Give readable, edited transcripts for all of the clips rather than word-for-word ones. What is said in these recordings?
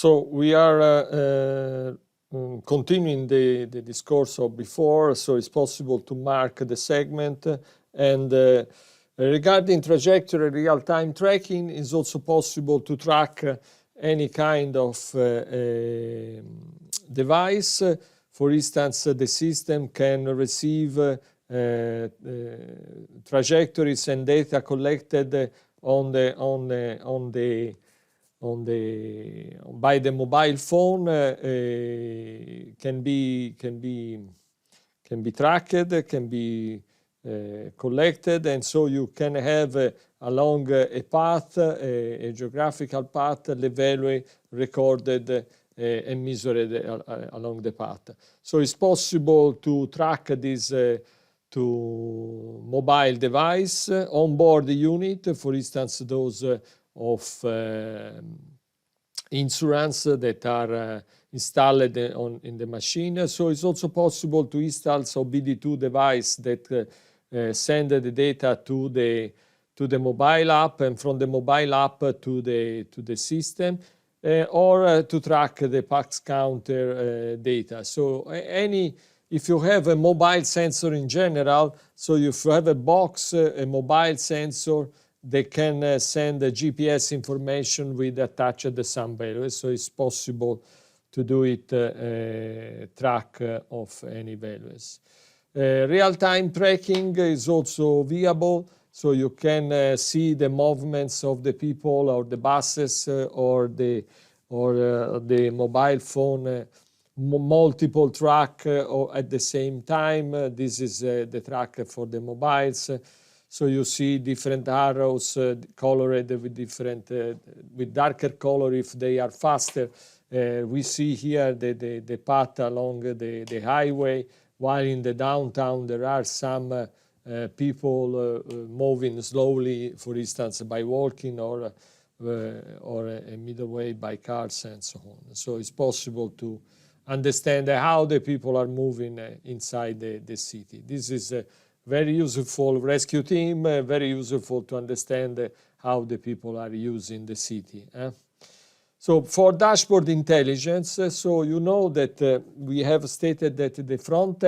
So we are continuing the discourse of before, so it's possible to mark the segment. And regarding trajectory real-time tracking, it's also possible to track any kind of device. For instance, the system can receive trajectories and data collected by the mobile phone can be tracked, can be collected, and so you can have along a path, a geographical path, the value recorded and measured along the path. So it's possible to track this to mobile device, onboard unit, for instance, those of insurance that are installed in the machine. So it's also possible to install BD2 device that send the data to the mobile app, and from the mobile app to the system, or to track the PAX counter data. So if you have a mobile sensor in general, so if you have a box, a mobile sensor, they can send the GPS information with attached some values. So it's possible to do it track of any values. Real-time tracking is also viable. So you can see the movements of the people or the buses or the mobile phone multiple track at the same time. This is the track for the mobiles. So you see different arrows colored with different, with darker color if they are faster. We see here the path along the highway, while in the downtown there are some people moving slowly, for instance, by walking or a middle way by cars and so on. So it's possible to understand how the people are moving inside the city. This is very useful rescue team, very useful to understand how the people are using the city. So for dashboard intelligence, so you know that we have stated that the front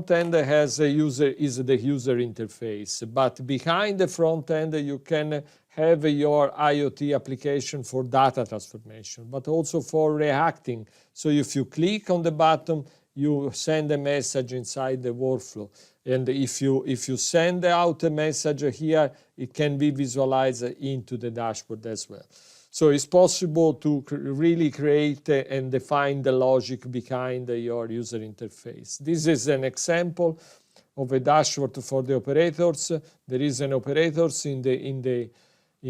end has a user, is the user interface, but behind the front end you can have your IoT application for data transformation, but also for reacting. So if you click on the button, you send a message inside the workflow. And if you send out a message here, it can be visualized into the dashboard as well. So it's possible to really create and define the logic behind your user interface. This is an example of a dashboard for the operators. There is an operators in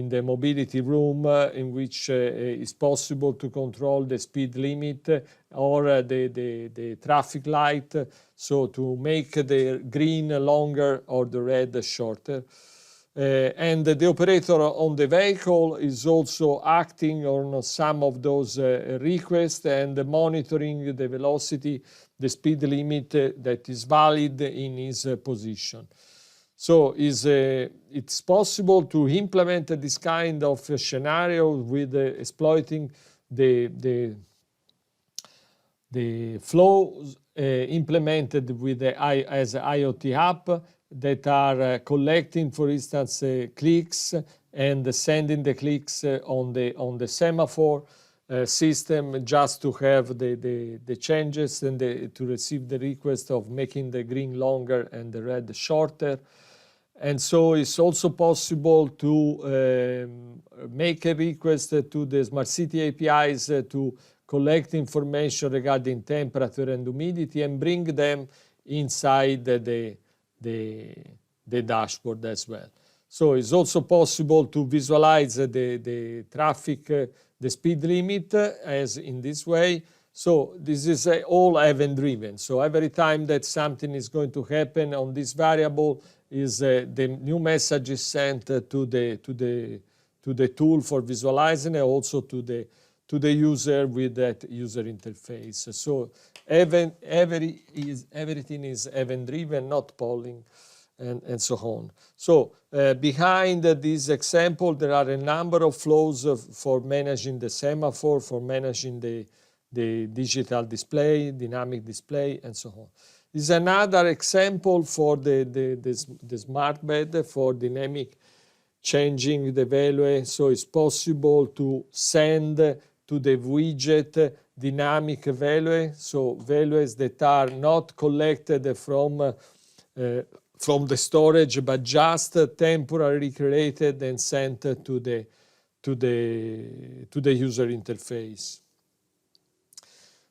the mobility room in which it's possible to control the speed limit or the traffic light, so to make the green longer or the red shorter. And the operator on the vehicle is also acting on some of those requests and monitoring the velocity, the speed limit that is valid in his position. So it's possible to implement this kind of scenario with exploiting the flows implemented with as IoT app that are collecting, for instance, clicks and sending the clicks on the semaphore system, just to have the changes and to receive the request of making the green longer and the red shorter. And so it's also possible to make a request to the Smart City APIs to collect information regarding temperature and humidity and bring them inside the dashboard as well. So it's also possible to visualize the traffic, the speed limit as in this way. So this is all event-driven. So every time that something is going to happen on this variable, is the new message is sent to the tool for visualizing, and also to the user with that user interface. So everything is event-driven, not polling. and so on. So behind this example, there are a number of flows for managing the semaphore, for managing the digital display, dynamic display, and so on. This is another example for the smart bed for dynamic changing the value. So it's possible to send to the widget dynamic value, so values that are not collected from the storage, but just temporarily created and sent to the user interface.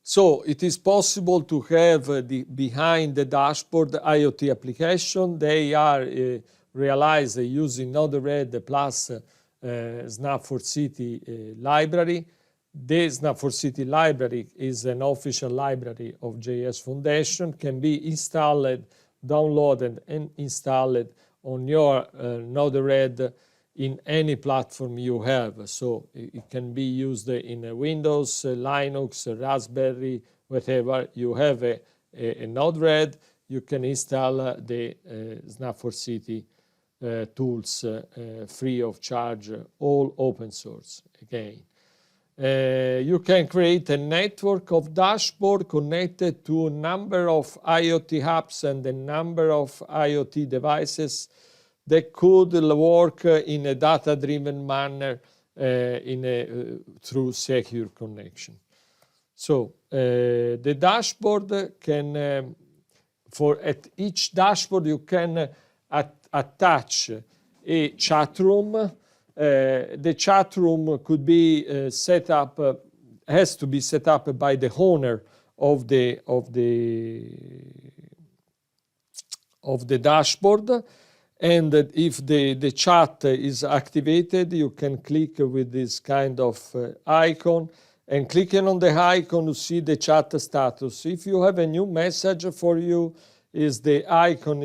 So it is possible to have behind the dashboard IoT application. They are realized using Node-RED plus Snap4City library. The Snap4City library is an official library of JS Foundation, can be installed, downloaded, and installed on your Node-RED in any platform you have. So it can be used in Windows, Linux, Raspberry, whatever. You have a Node-RED, you can install the Snap4City tools free of charge, all open source again. You can create a network of dashboard connected to a number of IoT apps and a number of IoT devices that could work in a data-driven manner through secure connection. So the dashboard can, at each dashboard you can attach a chat room. The chat room could be set up, has to be set up by the owner of the dashboard. And if the chat is activated, you can click with this kind of icon, and clicking on the icon, you see the chat status. If you have a new message for you, the icon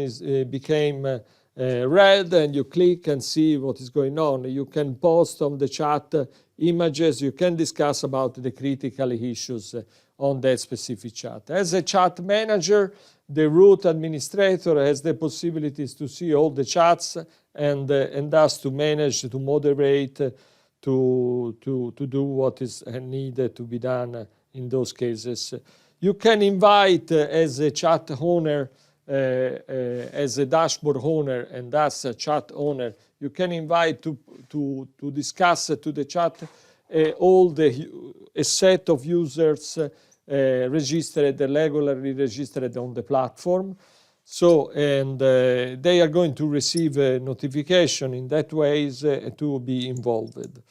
became red, and you click and see what is going on. You can post on the chat images. You can discuss about the critical issues on that specific chat. As a chat manager, the root administrator has the possibilities to see all the chats and thus to manage, to moderate, to do what is needed to be done in those cases. You can invite as a chat owner, as a dashboard owner, and thus a chat owner, you can invite to discuss to the chat a set of users registered, regularly registered on the platform. So, and they are going to receive a notification in that ways to be involved.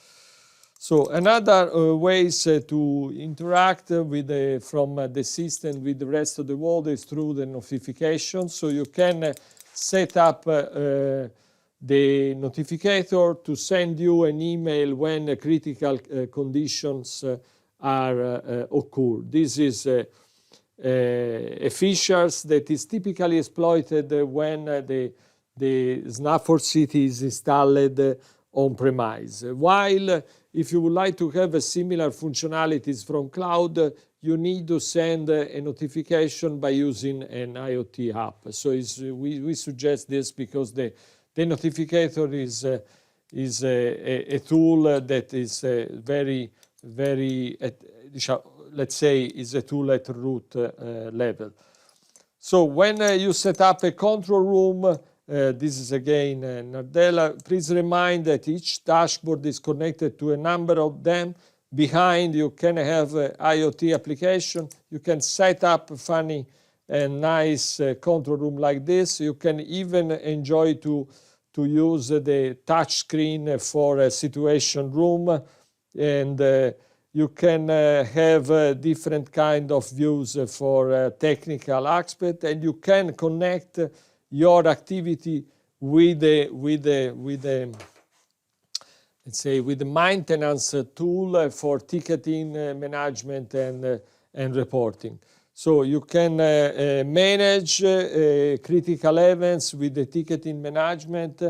So another ways to interact with from the system with the rest of the world is through the notification. So you can set up the notificator to send you an email when critical conditions are occur. This is a features that is typically exploited when the Snap4City is installed on premise. While if you would like to have similar functionalities from cloud, you need to send a notification by using an IoT app. So we suggest this because the notificator is a tool that is very, let's say, is a tool at root level. So when you set up a control room, this is again Nardella. Please remind that each dashboard is connected to a number of them. Behind you can have IoT application. You can set up a funny and nice control room like this. You can even enjoy to use the touch screen for a situation room, and you can have different kind of views for technical aspect, and you can connect your activity with the let's say with the maintenance tool for ticketing management and reporting. So you can manage critical events with the ticketing management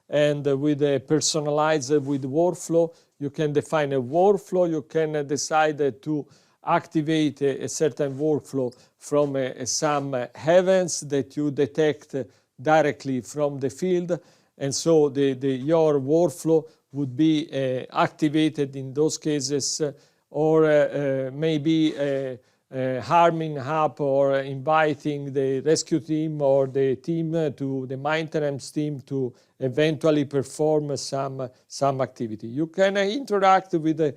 and with a personalized with workflow. You can define a workflow. You can decide to activate a certain workflow from some events that you detect directly from the field, and so your workflow would be activated in those cases, or maybe harming up or inviting the rescue team or the team to the maintenance team to eventually perform some activity. You can interact with the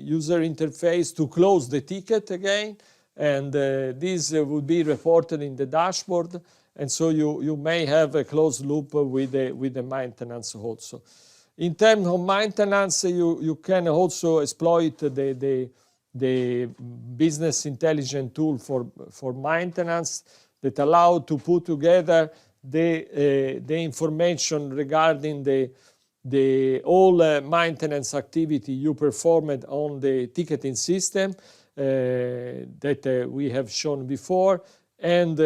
user interface to close the ticket again, and this would be reported in the dashboard, and so you may have a closed loop with the maintenance also. In terms of maintenance, you can also exploit the business intelligence tool for maintenance that allow to put together the information regarding the all maintenance activity you performed on the ticketing system that we have shown before, and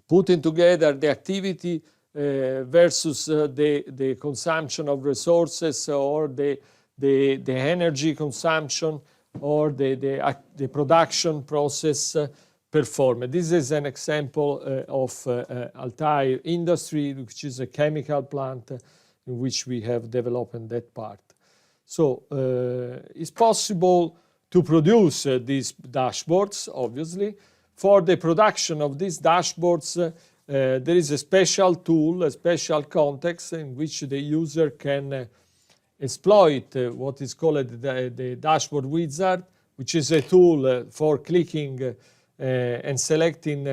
putting together the activity versus the consumption of resources, or the energy consumption, or the production process performed. This is an example of Altair Industry, which is a chemical plant in which we have developed that part. So it's possible to produce these dashboards, obviously. For the production of these dashboards, there is a special tool, a special context in which the user can exploit what is called the dashboard wizard, which is a tool for clicking and selecting,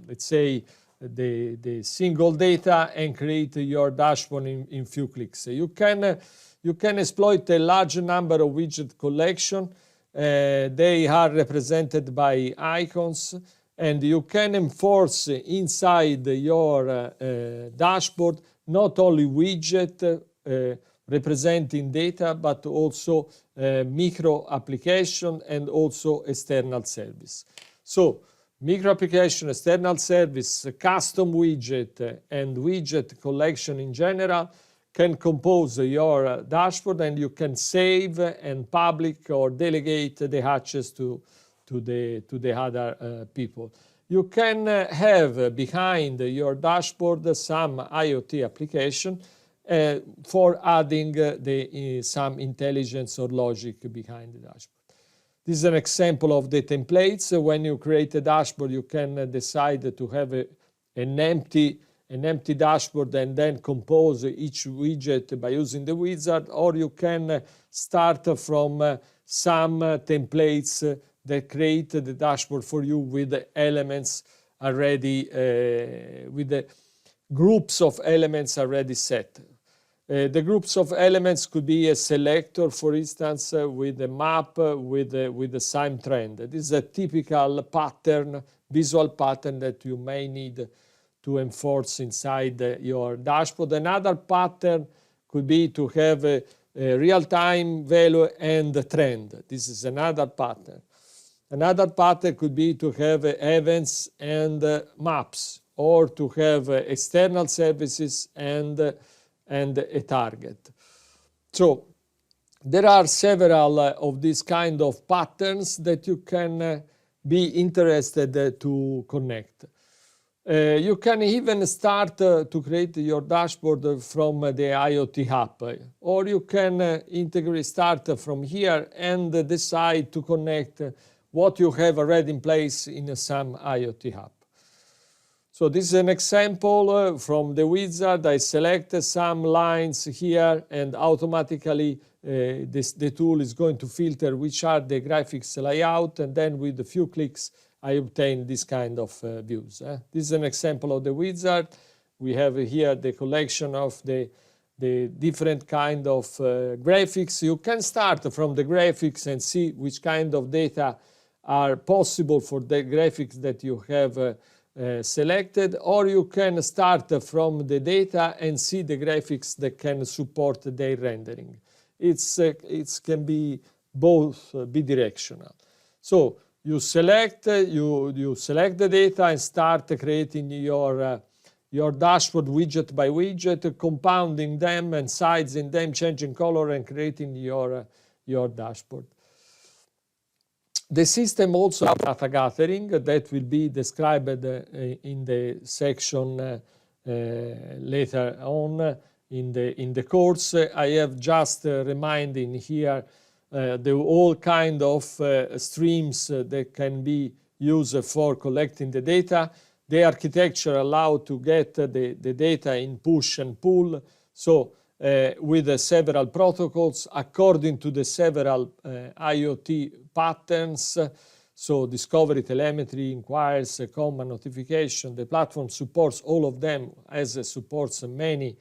let's say, the single data and create your dashboard in few clicks. You can exploit a large number of widget collection. They are represented by icons, and you can enforce inside your dashboard not only widget representing data, but also micro application and also external service. So micro application, external service, custom widget, and widget collection in general can compose your dashboard, and you can save and public or delegate the access to the other people. You can have behind your dashboard some IoT application for adding some intelligence or logic behind the dashboard. This is an example of the templates. When you create a dashboard, you can decide to have an empty dashboard and then compose each widget by using the wizard, or you can start from some templates that create the dashboard for you with the elements already, with the groups of elements already set. The groups of elements could be a selector, for instance, with a map, with the same trend. This is a typical pattern, visual pattern that you may need to enforce inside your dashboard. Another pattern could be to have a real-time value and trend. This is another pattern. Another pattern could be to have events and maps, or to have external services and a target. So there are several of these kind of patterns that you can be interested to connect. You can even start to create your dashboard from the IoT app, or you can start from here and decide to connect what you have already in place in some IoT app. So this is an example from the wizard. I select some lines here, and automatically the tool is going to filter which are the graphics layout, and then with a few clicks I obtain this kind of views. This is an example of the wizard. We have here the collection of the different kind of graphics. You can start from the graphics and see which kind of data are possible for the graphics that you have selected, or you can start from the data and see the graphics that can support their rendering. It can be both bidirectional. So you select the data and start creating your dashboard widget by widget, compounding them and sizing them, changing color, and creating your dashboard. The system also has data gathering that will be described in the section later on in the course. I have just reminding here the all kind of streams that can be used for collecting the data. The architecture allows to get the data in push and pull. So with several protocols according to the several IoT patterns. So discovery, telemetry, inquiries, command, notification. The platform supports all of them as it supports many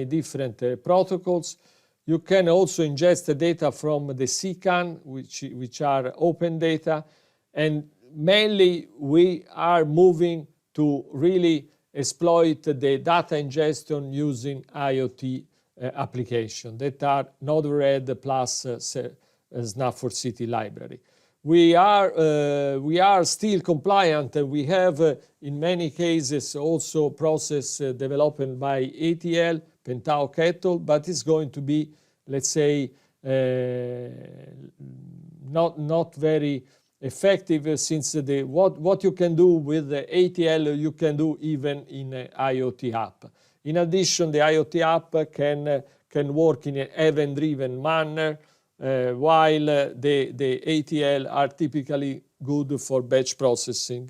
different protocols. You can also ingest the data from the CCAN, which are open data. And mainly we are moving to really exploit the data ingestion using IoT applications that are Node-RED plus Snap4City library. We are still compliant. We have in many cases also process developed by ATL, Pentao Kettle, but it's going to be, let's say, not very effective since what you can do with the ATL you can do even in an IoT app. In addition, the IoT app can work in an event-driven manner, while the ATL are typically good for batch processing.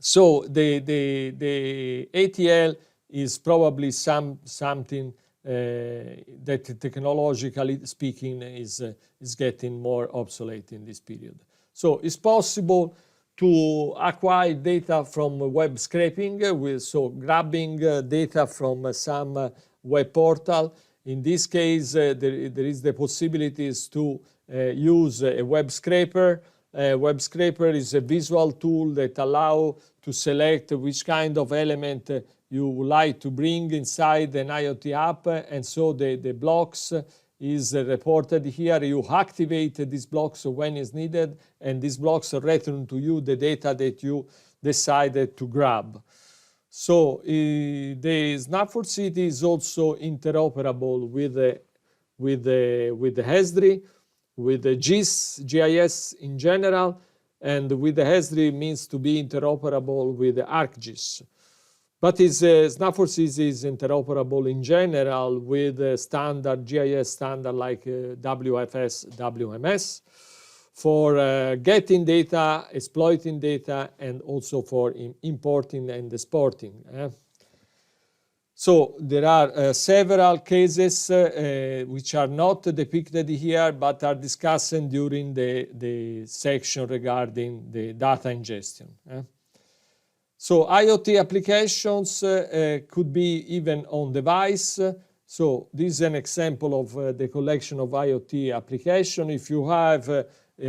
So the ATL is probably something that technologically speaking is getting more obsolete in this period. So it's possible to acquire data from web scraping, so grabbing data from some web portal. In this case, there is the possibilities to use a web scraper. Web scraper is a visual tool that allows to select which kind of element you would like to bring inside an IoT app, and so the blocks is reported here. You activate these blocks when is needed, and these blocks return to you the data that you decided to grab. So the Snap4City is also interoperable with the Esri, with the GIS in general, and with the Esri means to be interoperable with the ArcGIS. But Snap4City is interoperable in general with standard GIS standard like WFS, WMS for getting data, exploiting data, and also for importing and exporting. So there are several cases which are not depicted here but are discussed during the section regarding the data ingestion. So IoT applications could be even on device. So this is an example of the collection of IoT application. If you have a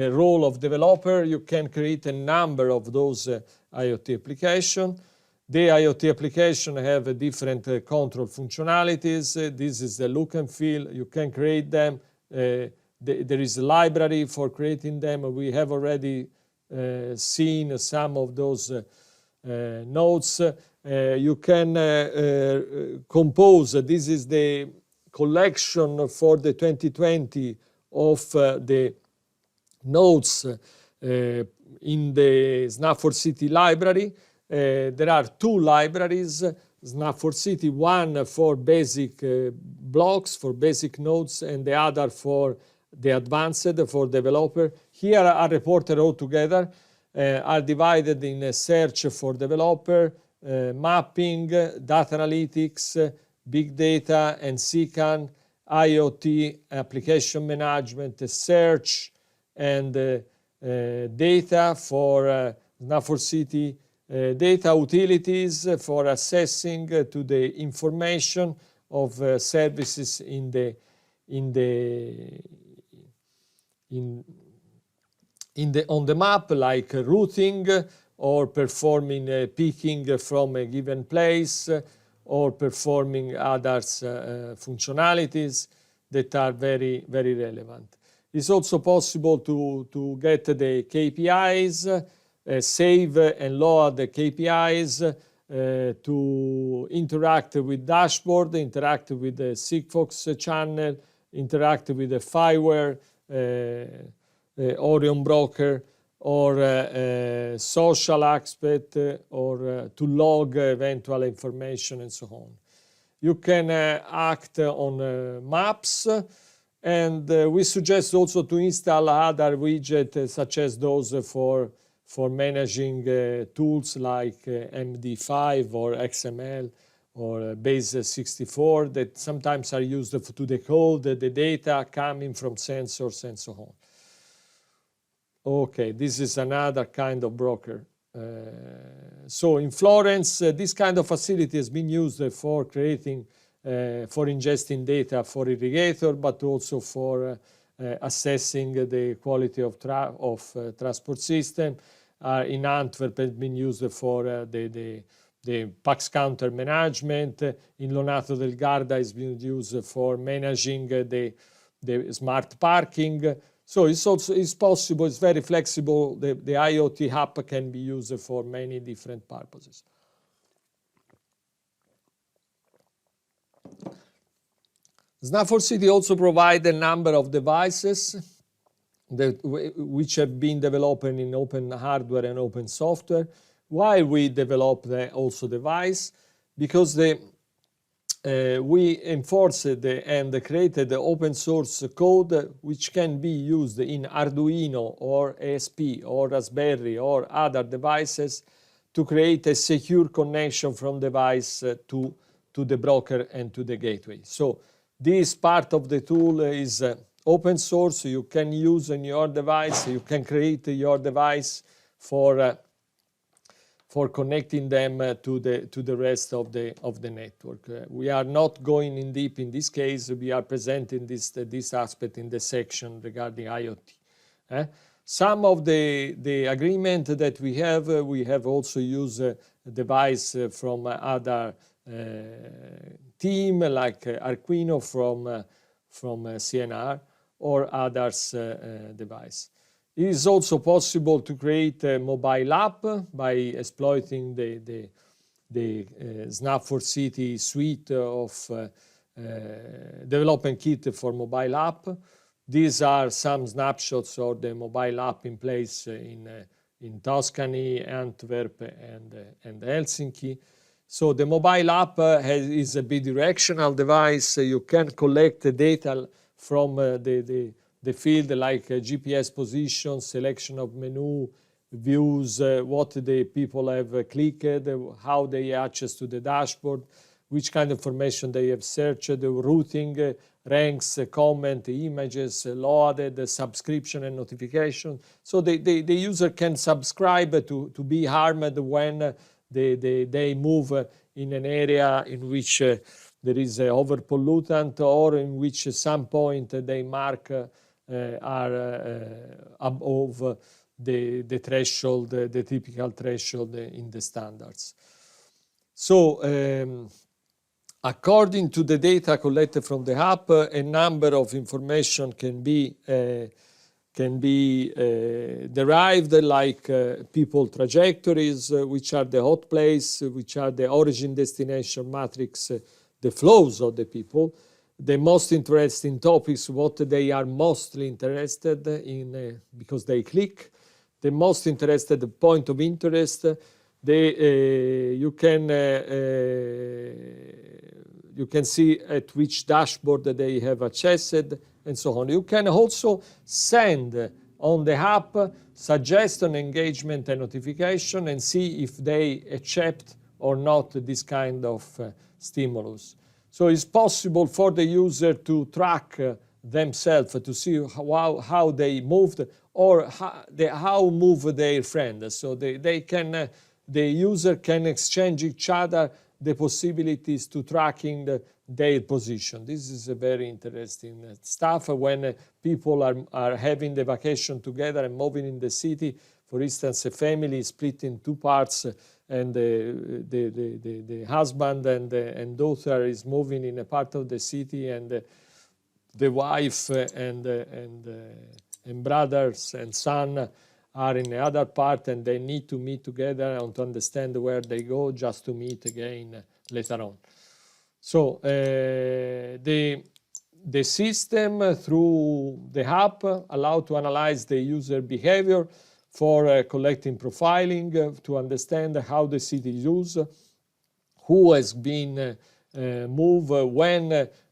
role of developer, you can create a number of those IoT applications. The IoT application have different control functionalities. This is the look and feel. You can create them. There is a library for creating them. We have already seen some of those nodes. You can compose. This is the collection for the 2020 of the nodes in the Snap4City library. There are two libraries, Snap4City, one for basic blocks, for basic nodes, and the other for the advanced, for developer. Here are reported all together, are divided in a search for developer, mapping, data analytics, big data, and CCAN, IoT, application management, search, and data for Snap4City, data utilities for accessing to the information of services on the map, like routing or performing picking from a given place or performing other functionalities that are very, very relevant. It's also possible to get the KPIs, save and load the KPIs, to interact with dashboard, interact with the Sigfox channel, interact with the fireware Orion broker, or social aspect, or to log eventual information and so on. You can act on maps, and we suggest also to install other widgets such as those for managing tools like MD5 or XML or Base64 that sometimes are used to decode the data coming from sensors and so on. Okay, this is another kind of broker. So in Florence, this kind of facility has been used for creating, for ingesting data for irrigator, but also for assessing the quality of transport system. In Antwerp, it's been used for the PAX counter management. In Lonato del Garda, it's been used for managing the smart parking. So it's possible, it's very flexible. The IoT app can be used for many different purposes. Snap4City also provides a number of devices which have been developed in open hardware and open software. Why we develop also device? Because we enforced and created the open source code which can be used in Arduino or ASP or Raspberry or other devices to create a secure connection from device to the broker and to the gateway. So this part of the tool is open source. You can use in your device. You can create your device for connecting them to the rest of the network. We are not going in deep in this case. We are presenting this aspect in the section regarding IoT. Some of the agreement that we have also used a device from other team like Arquino from CNR or others device. It is also possible to create a mobile app by exploiting the Snap4City suite of development kit for mobile app. These are some snapshots of the mobile app in place in Tuscany, Antwerp, and Helsinki. So the mobile app is a bidirectional device. You can collect the data from the field like GPS position, selection of menu, views, what the people have clicked, how they access to the dashboard, which kind of information they have searched, routing, ranks, comment, images, loaded, subscription and notification. So the user can subscribe to be harmed when they move in an area in which there is overpollutant or in which at some point they mark are above the threshold, the typical threshold in the standards. So according to the data collected from the app, a number of information can be derived, like people trajectories, which are the hot place, which are the origin destination matrix, the flows of the people, the most interesting topics, what they are mostly interested in because they click, the most interested point of interest, you can see at which dashboard they have accessed, and so on. You can also send on the app suggestion, engagement, and notification and see if they accept or not this kind of stimulus. So it's possible for the user to track themselves to see how they moved or how move their friend. So the user can exchange each other the possibilities to tracking their position. This is a very interesting stuff when people are having the vacation together and moving in the city. For instance, a family is split in two parts and the husband and daughter is moving in a part of the city and the wife and brothers and son are in the other part and they need to meet together and to understand where they go just to meet again later on. So The system through the app allow to analyze the user behavior for collecting profiling, to understand how the city is used, who has been moved,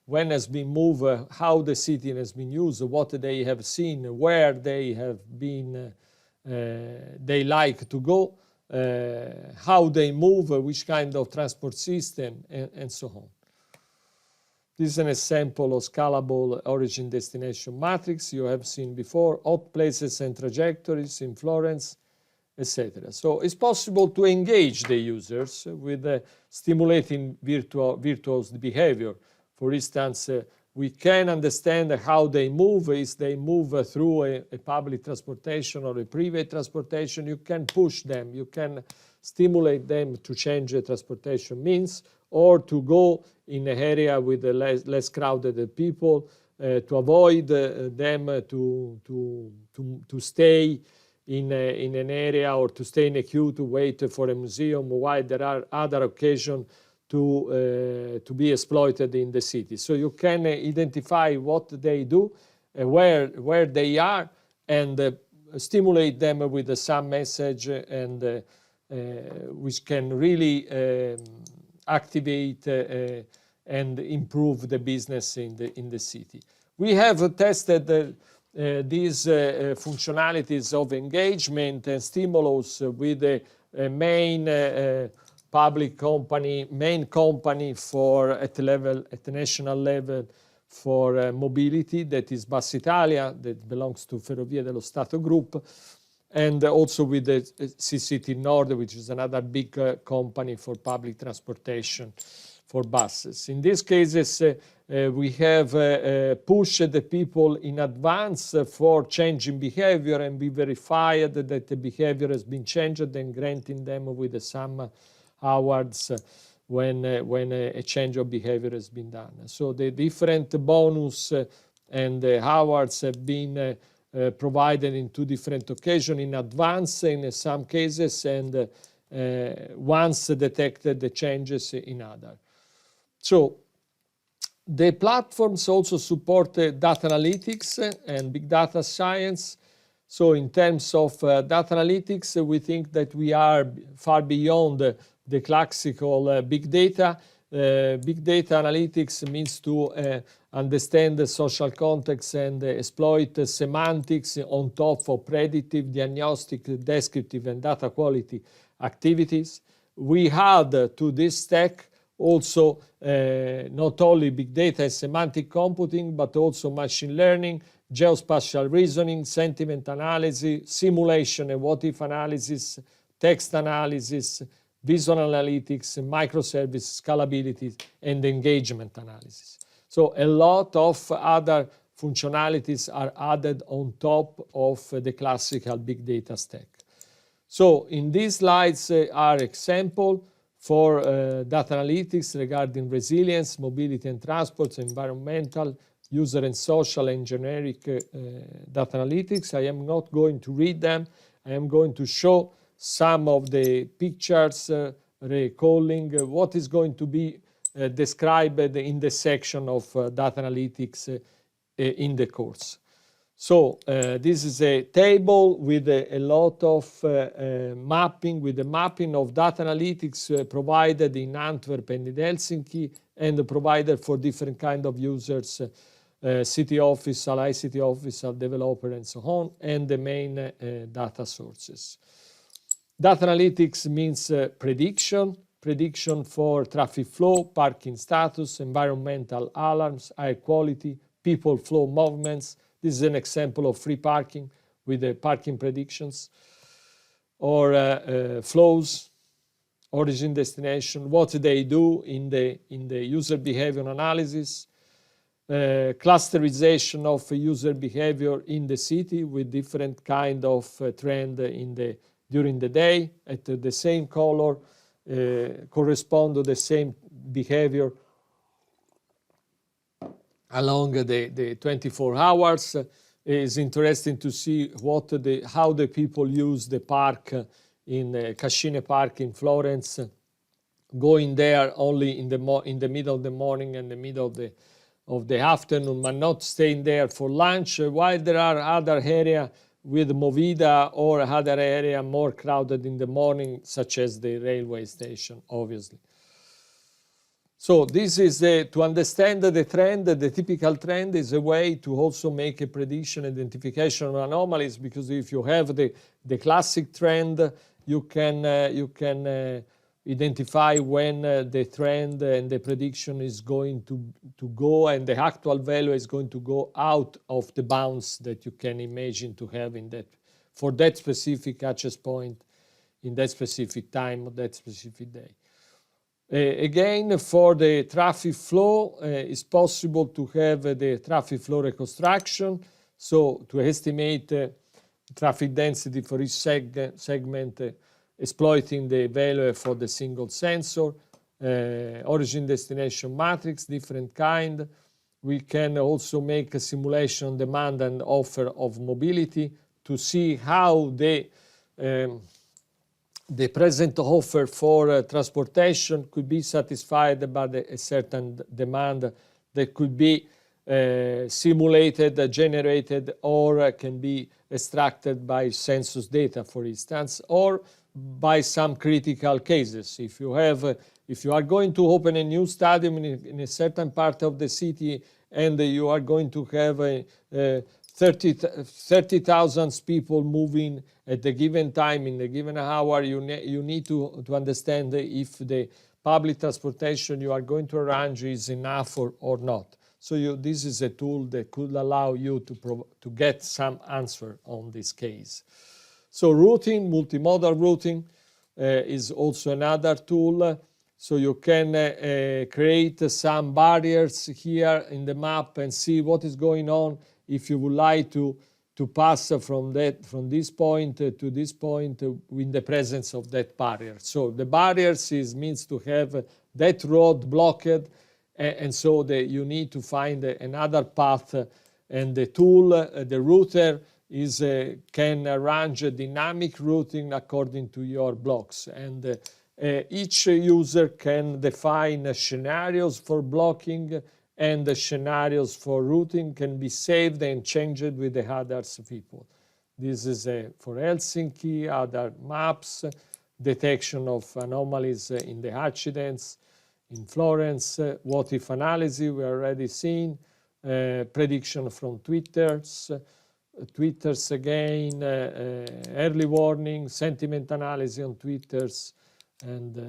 when has been moved, how the city has been used, what they have seen, where they have been, they like to go, how they move, which kind of transport system, and so on. This is an example of scalable origin destination matrix you have seen before, hot places and trajectories in Florence, etc. So it's possible to engage the users with stimulating virtuous behavior. For instance, we can understand how they move. If they move through a public transportation or a private transportation, you can push them, you can stimulate them to change the transportation means, or to go in an area with less crowded people, to avoid them to stay in an area or to stay in a queue to wait for a museum, while there are other occasions to be exploited in the city. So you can identify what they do, where they are, and stimulate them with some message, and which can really activate and improve the business in the city. We have tested these functionalities of engagement and stimulus with a main public company, main company for at the national level for mobility, that is Bus Italia, that belongs to Ferrovie dello Stato Group, and also with the C-City Nord, which is another big company for public transportation for buses. In these cases, we have pushed the people in advance for changing behavior, and we verified that the behavior has been changed, and granting them with some awards when a change of behavior has been done. So the different bonus and awards have been provided in two different occasions, in advance in some cases, and once detected the changes in other. So the platforms also support data analytics and big data science. So in terms of data analytics, we think that we are far beyond the classical big data. Big data analytics means to understand the social context and exploit semantics on top of predictive, diagnostic, descriptive, and data quality activities. We add to this stack also not only big data and semantic computing, but also machine learning, geospatial reasoning, sentiment analysis, simulation and what-if analysis, text analysis, visual analytics, microservice scalability, and engagement analysis. So a lot of other functionalities are added on top of the classical big data stack. So in these slides are examples for data analytics regarding resilience, mobility and transport, environmental, user and social, and generic data analytics. I am not going to read them. I am going to show some of the pictures recalling what is going to be described in the section of data analytics in the course. So this is a table with a lot of mapping, with the mapping of data analytics provided in Antwerp and in Helsinki, and provided for different kind of users, city official, ICT official, developer, and so on, and the main data sources. Data analytics means prediction for traffic flow, parking status, environmental alarms, air quality, people flow movements. This is an example of free parking with the parking predictions, or flows, origin, destination, what they do in the user behavior analysis, clusterization of user behavior in the city with different kind of trend during the day at the same color, correspond to the same behavior along the 24 hours. It's interesting to see how the people use the park in Cascine Park in Florence, going there only in the middle of the morning and the middle of the afternoon, but not staying there for lunch, while there are other areas with movida or other area more crowded in the morning, such as the railway station, obviously. So this is to understand the trend, the typical trend is a way to also make a prediction, identification of anomalies, because if you have the classic trend, you can identify when the trend and the prediction is going to go, and the actual value is going to go out of the bounds that you can imagine to have in that, for that specific access point in that specific time or that specific day. Again, for the traffic flow, it's possible to have the traffic flow reconstruction, so to estimate traffic density for each segment, exploiting the value for the single sensor, origin destination matrix, different kind. We can also make a simulation demand and offer of mobility to see how the present offer for transportation could be satisfied by a certain demand that could be simulated, generated, or can be extracted by census data, for instance, or by some critical cases. If you are going to open a new stadium in a certain part of the city, and you are going to have 30,000 people moving at the given time in the given hour, you need to understand if the public transportation you are going to arrange is enough or not. So this is a tool that could allow you to get some answer on this case. So routing, multimodal routing is also another tool. So you can create some barriers here in the map and see what is going on if you would like to pass from this point to this point in the presence of that barrier. So the barriers means to have that road blocked, and so you need to find another path, and the tool, the router, can arrange a dynamic routing according to your blocks, and each user can define scenarios for blocking, and the scenarios for routing can be saved and changed with the other people. This is for Helsinki, other maps, detection of anomalies in the accidents. In Florence, what if analysis, we already seen, prediction from Twitters again, early warning, sentiment analysis on Twitters. And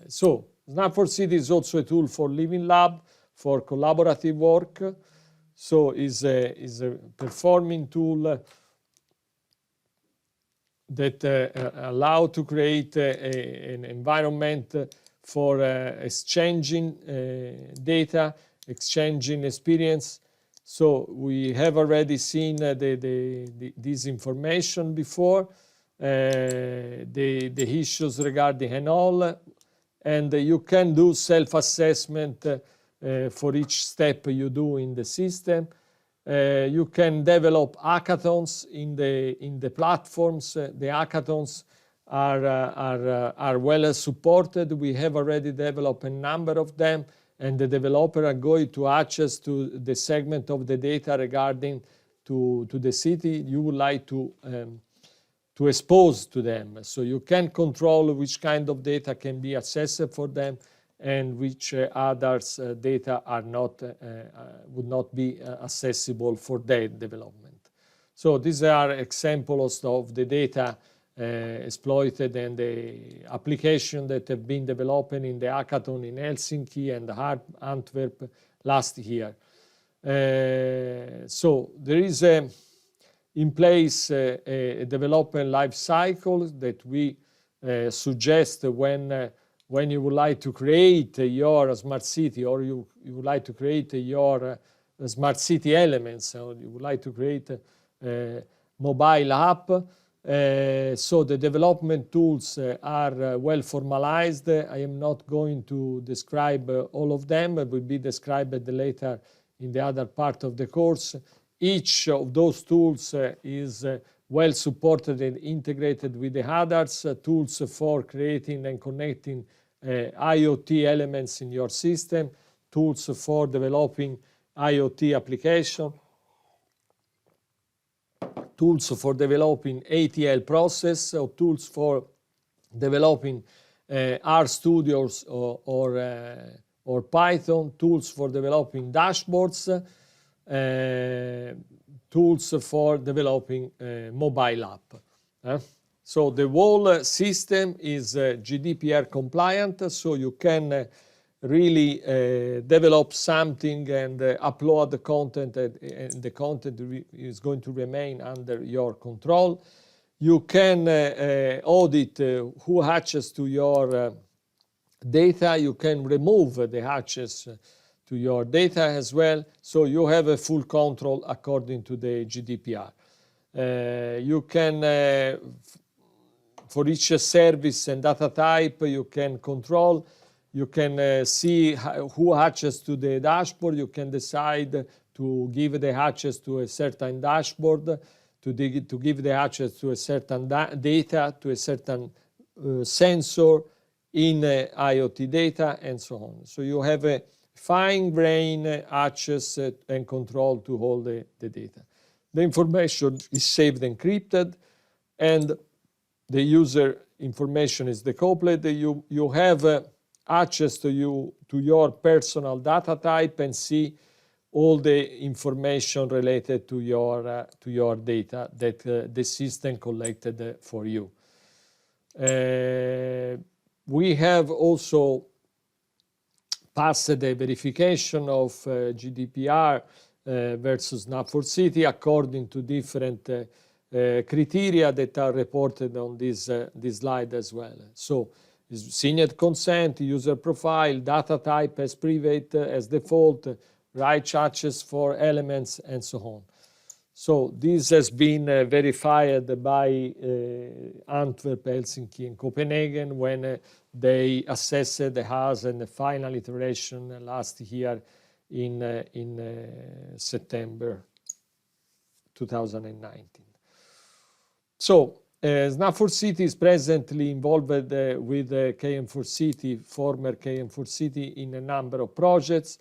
so Snap4City is also a tool for Living Lab, for collaborative work. So is a performing tool that allow to create an environment for exchanging data, exchanging experience. So we have already seen this information before, the issues regarding Enol, and you can do self-assessment for each step you do in the system. You can develop hackathons in the platforms. The hackathons are well supported. We have already developed a number of them, and the developer are going to access to the segment of the data regarding to the city you would like to expose to them. So you can control which kind of data can be accessed for them, and which others data are not would not be accessible for their development. So these are examples of the data exploited and the application that have been developed in the hackathon in Helsinki and Antwerp last year. So there is in place a development life cycle that we suggest when you would like to create your smart city, or you would like to create your smart city elements, or you would like to create a mobile app. So the development tools are well formalized. I am not going to describe all of them. It will be described later in the other part of the course. Each of those tools is well supported and integrated with the others, tools for creating and connecting IoT elements in your system, tools for developing IoT application, tools for developing ATL process, or tools for developing RStudios or Python, tools for developing dashboards, tools for developing mobile app. So the whole system is GDPR compliant, so you can really develop something and upload the content, and the content is going to remain under your control. You can audit who hatches to your data. You can remove the hatches to your data as well. So you have a full control according to the GDPR. You can, for each service and data type, you can control. You can see who hatches to the dashboard. You can decide to give the hatches to a certain dashboard, to give the hatches to a certain data, to a certain sensor in IoT data, and so on. So you have a fine-grained access and control to all the data. The information is saved encrypted, and the user information is decoupled. You have access to your personal data type and see all the information related to your data that the system collected for you. We have also passed the verification of GDPR versus Snap4City according to different criteria that are reported on this slide as well. So, signed consent, user profile, data type as private, as default, right access for elements, and so on. So this has been verified by Antwerp, Helsinki, and Copenhagen when they assessed the house and the final iteration last year in September 2019. So Snap4City is presently involved with KM4City, former KM4City, in a number of projects.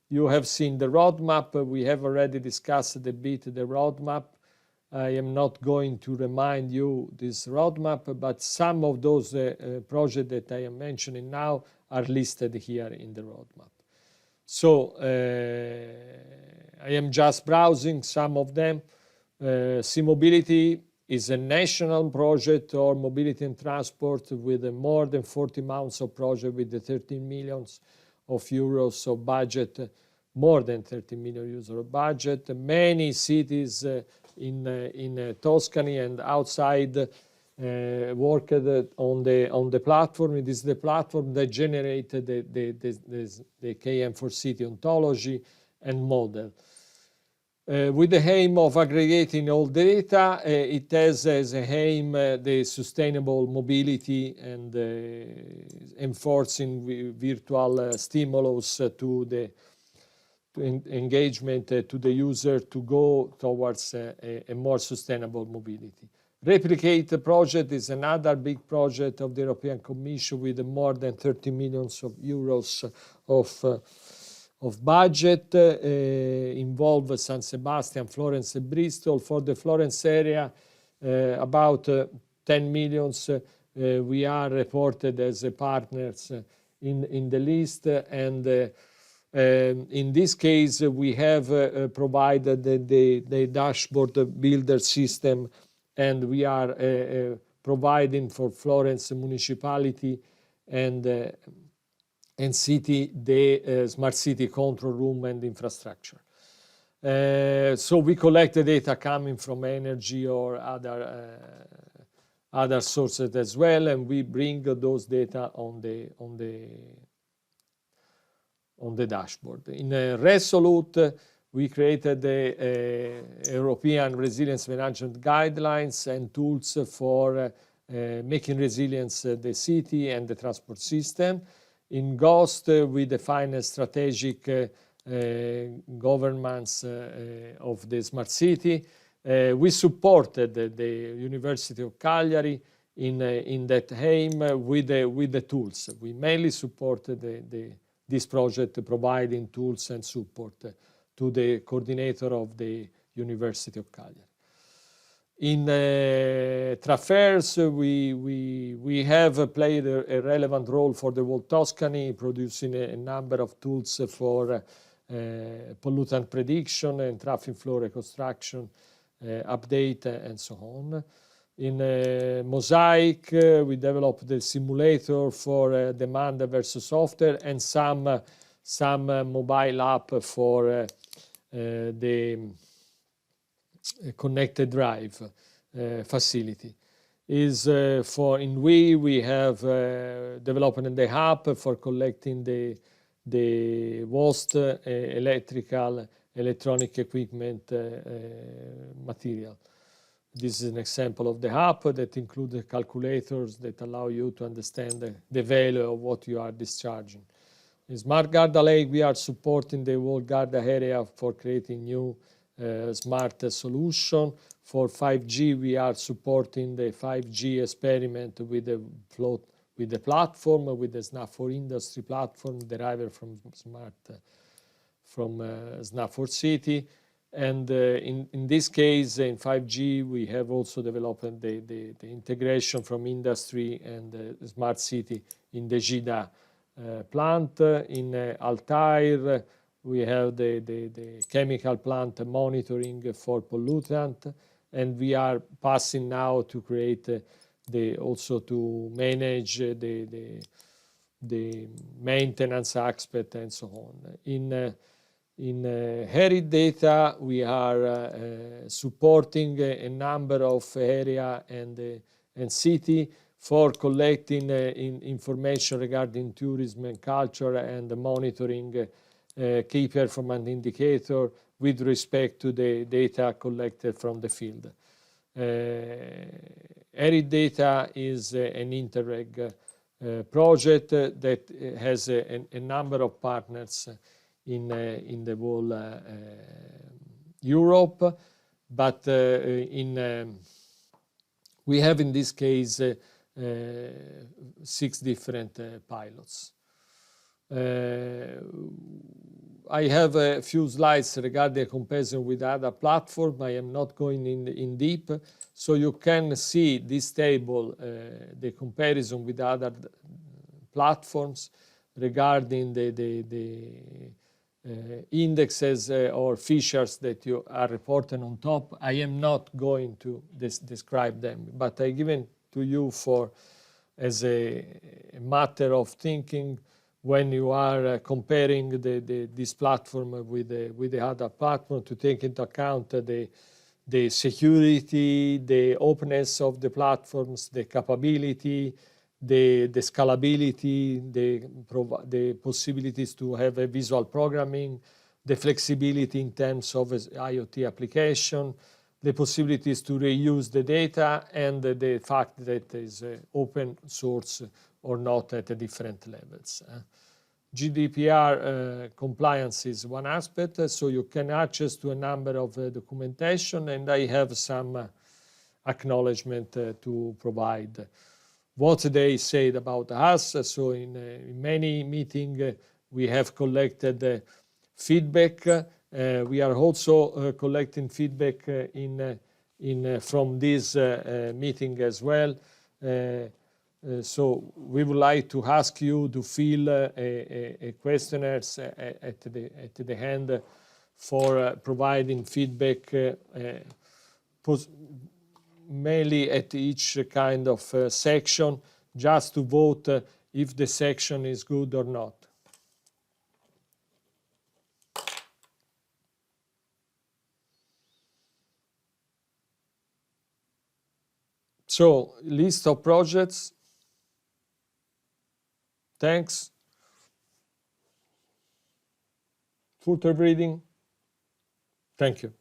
You have seen the roadmap. We have already discussed a bit the roadmap. I am not going to remind you this roadmap, but some of those projects that I am mentioning now are listed here in the roadmap. So I am just browsing some of them. C-Mobility is a national project, or mobility and transport, with more than 40 months of project with the 13 millions of euros of budget, more than 30 million euros of budget. Many cities in Tuscany and outside worked on the platform. It is the platform that generated the KM4City ontology and model. With the aim of aggregating all data, it has as a aim the sustainable mobility and enforcing virtual stimulus to the engagement to the user to go towards a more sustainable mobility. Replicate project is another big project of the European Commission with more than 30 million euros of budget, involve San Sebastian, Florence, and Bristol. For the Florence area, about 10 millions. We are reported as partners in the list, and in this case, we have provided the dashboard builder system, and we are providing for Florence municipality and city the smart city control room and infrastructure. So we collect the data coming from energy or other sources as well, and we bring those data on the dashboard. In Resolute, we created the European Resilience Management Guidelines and tools for making resilience the city and the transport system. In Ghost, we define a strategic governance of the smart city. We supported the University of Cagliari in that aim with the tools. We mainly supported this project providing tools and support to the coordinator of the University of Cagliari. In Trafairs, we have played a relevant role for the whole Tuscany, producing a number of tools for pollutant prediction and traffic flow reconstruction, update, and so on. In Mosaic, we developed the simulator for demand versus software and some mobile app for the connected drive facility. In we have developed the hub for collecting the waste electronic equipment material. This is an example of the hub that includes calculators that allow you to understand the value of what you are discharging. In Smart Garda Lake, we are supporting the whole Garda area for creating new smart solution. For 5G, we are supporting the 5G experiment with the platform, with the Snap4 industry platform derived from Snap4City. And in this case, in 5G, we have also developed the integration from industry and smart city in the GDA plant. In Altair, we have the chemical plant monitoring for pollutant, and we are passing now to create also to manage the maintenance aspect and so on. In Herit Data, we are supporting a number of area and city for collecting information regarding tourism and culture and monitoring key performance indicator with respect to the data collected from the field. Herit Data is an Interreg project that has a number of partners in the whole Europe, but we have in this case 6 different pilots. I have a few slides regarding the comparison with other platforms. I am not going in deep, so you can see this table, the comparison with other platforms regarding the indexes or features that you are reporting on top. I am not going to describe them, but I given to you as a matter of thinking when you are comparing this platform with the other platform, to take into account the security, the openness of the platforms, the capability, the scalability, the possibilities to have a visual programming, the flexibility in terms of IoT application, the possibilities to reuse the data, and the fact that it is open source or not at different levels. GDPR compliance is one aspect, so you can access to a number of documentation, and I have some acknowledgement to provide. What they said about us, so in many meetings we have collected feedback. We are also collecting feedback from this meeting as well. So we would like to ask you to fill a questionnaire at the end for providing feedback, mainly at each kind of section, just to vote if the section is good or not. So, list of projects. Thanks. Further reading. Thank you.